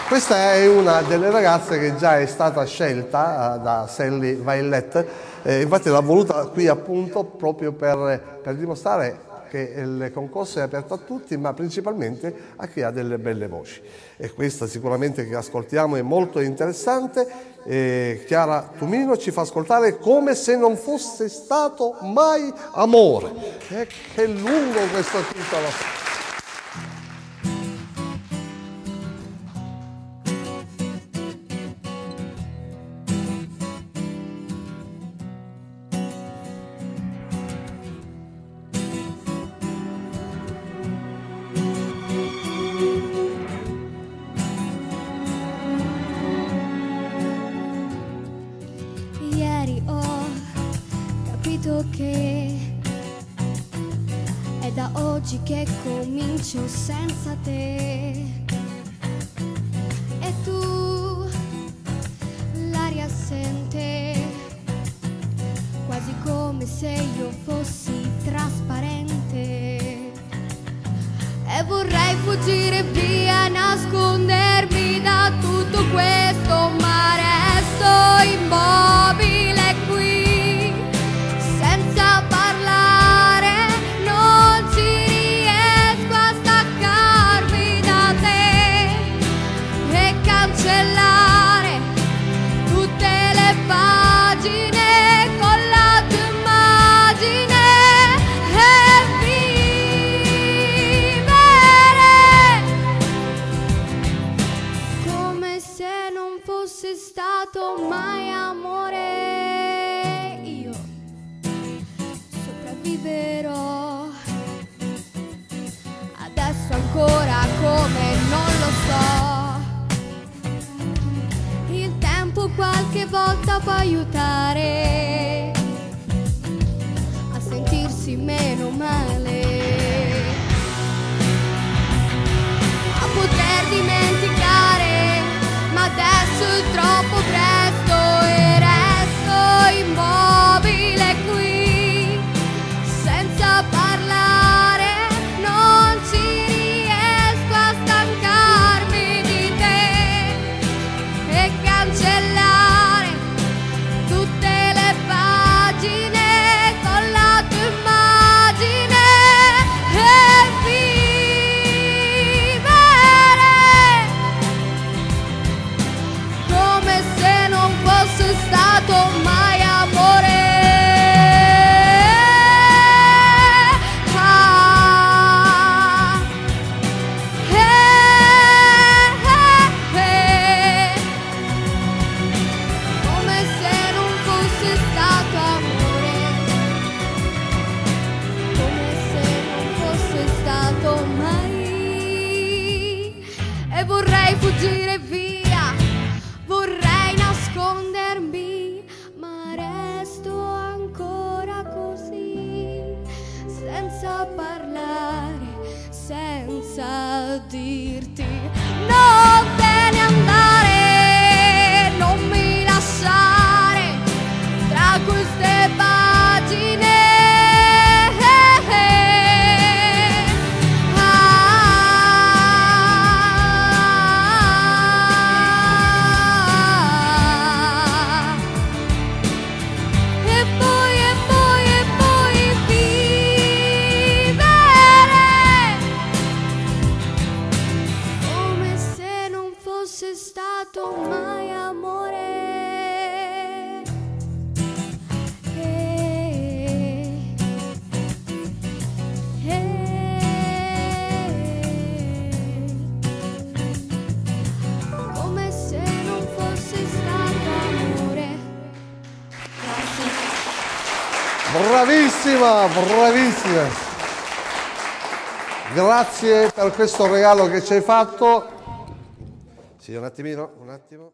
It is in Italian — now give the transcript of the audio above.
Questa è una delle ragazze che già è stata scelta da Sally Violet, infatti l'ha voluta qui appunto proprio per dimostrare che il concorso è aperto a tutti, ma principalmente a chi ha delle belle voci. E questa sicuramente che ascoltiamo è molto interessante. Chiara Tumino ci fa ascoltare Come se non fosse stato mai amore. Che lungo questo titolo! Che è da oggi che comincio senza te e tu, l'aria assente, quasi come se io fossi trasparente, e vorrei fuggire via, nascondermi da tutto questo, ma resto immobile qui. Stato mai amore, io sopravviverò adesso ancora come non lo so. Il tempo qualche volta può aiutare a sentirsi meno male, a poter dimenticare, ma adesso è troppo presto e resto immobile qui, senza parlare, non ci riesco a stancarmi di te e cancellare tutte le pagine con la tua immagine e fosse stato mai amore. Come se non fosse stato amore, come se non fosse stato mai. E vorrei fuggire via, vorrei nascondermi, ma resto ancora così, senza parlare, senza dirti non te ne andare, non mi lasciare tra queste pagine. Fosse stato mai amore. Come se non fosse stato amore. Grazie. Bravissima, bravissima. Grazie per questo regalo che ci hai fatto. Sì, un attimo.